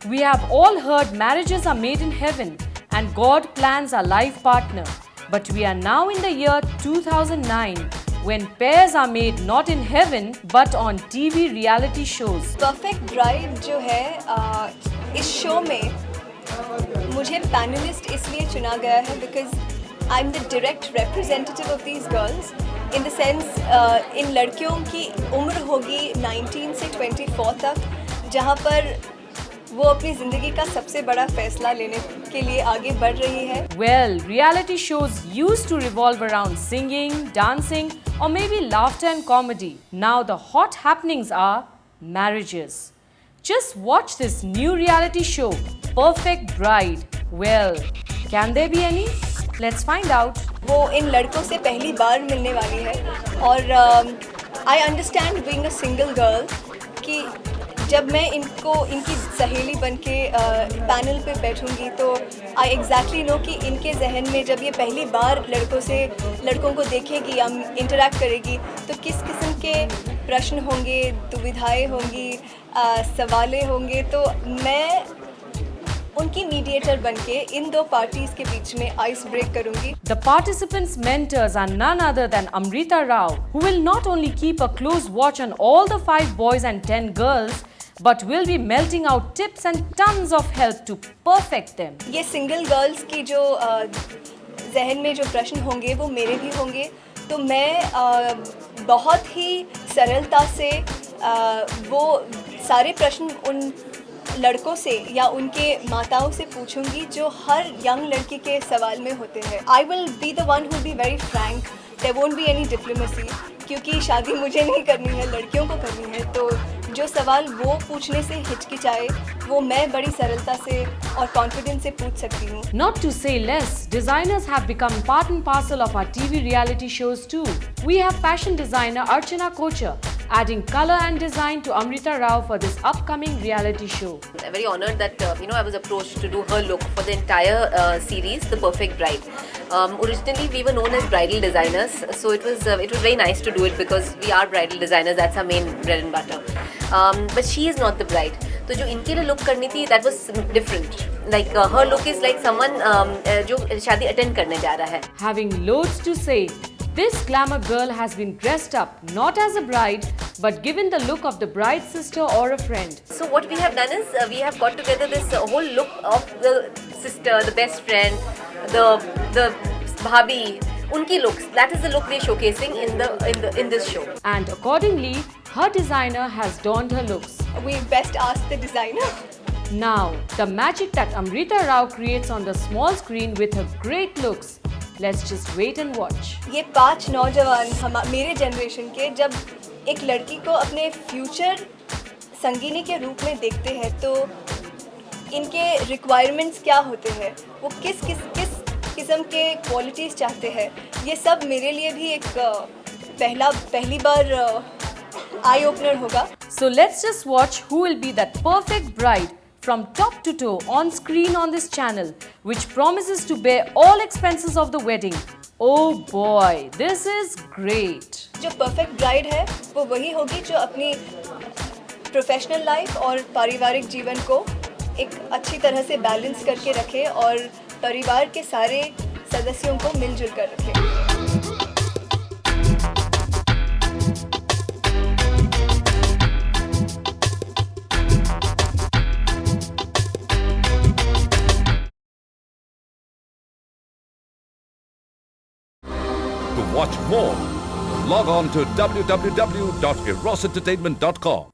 We have all heard marriages are made in heaven and God plans our life partner. But we are now in the year 2009 when pairs are made not in heaven but on TV reality shows. Perfect bride जो है इस show में मुझे panelist इसलिए चुना गया है because I am the direct representative of these girls in the sense in लड़कियों की उम्र होगी 19 से 24 तक जहाँ पर वो अपनी ज़िंदगी का सबसे बड़ा फैसला लेने के लिए आगे बढ़ रही है. Well, reality shows used to revolve around singing, dancing, or maybe laughter and comedy. Now the hot happenings are marriages. Just watch this new reality show, Perfect Bride. Well, can there be any? Let's find out. वो इन लड़कों से पहली बार मिलने वाली है और I understand being a single girl कि जब मैं इनकी सहेली बन के पैनल पे बैठूंगी तो आई एग्जैक्टली नो कि इनके जहन में जब ये पहली बार लड़कों को देखेगी या इंटरेक्ट करेगी तो किस किस्म के प्रश्न होंगे, दुविधाएं होंगी, सवालें होंगे. तो मैं उनकी मीडिएटर बनके इन दो पार्टीज के बीच में आइस ब्रेक करूंगी. The participants' mentors are none other than Amrita Rao, who will not only keep a close watch on all the 5 boys and 10 girls, but will be melting out tips and tons of help to perfect them. ये single girls की जो जहन में जो प्रश्न होंगे वो मेरे भी होंगे, तो मैं बहुत ही सरलता से वो सारे प्रश्न उन लड़कों से या उनके माताओं से पूछूंगी जो हर यंग लड़की के सवाल में होते हैं. I will be the one who be very frank. There won't be any diplomacy क्योंकि शादी मुझे नहीं करनी है, लड़कियों को करनी है. तो जो सवाल वो पूछने से हिचकिचाए वो मैं बड़ी सरलता से और कॉन्फिडेंस से पूछ सकती हूँ. Not to say less, designers have become part and parcel of our TV reality shows too. We have fashion designer Archana Kochar adding color and design to Amrita Rao for this upcoming reality show. I'm very honored that I was approached to do her look for the entire series, The Perfect Bride. Originally, we were known as bridal designers, so it was very nice to do it because we are bridal designers. That's our main bread and butter. But she is not the bride. तो जो इनके लिए look करनी थी, that was different. Like her look is like someone जो शादी attend करने जा रहा है. Having loads to say, this glamour girl has been dressed up not as a bride but given the look of the bride's sister or a friend. So what we have done is we have got together this whole look of the sister, the best friend, the bhabhi, unki looks. That is the look we are showcasing in this show. And accordingly, her designer has donned her looks. We best ask the designer. Now, the magic that Amrita Rao creates on the small screen with her great looks. Let's just wait and watch. ये 5 नौजवान मेरे generation के जब एक लड़की को अपने future संगिनी के रूप में देखते हैं तो इनके रिक्वायरमेंट्स क्या होते हैं, वो किस किस्म के क्वालिटीज़ चाहते हैं, ये सब मेरे लिए भी एक पहली बार आई ओपनर होगा. So let's just watch who will be that perfect bride from top to toe on screen on this channel, which promises to bear all expenses of the wedding. Oh boy, this is great. जो perfect bride है वो वही होगी जो अपनी professional life और पारिवारिक जीवन को एक अच्छी तरह से बैलेंस करके रखे और परिवार के सारे सदस्यों को मिलजुल कर रखे. To watch more, log on to www.erosentertainment.com.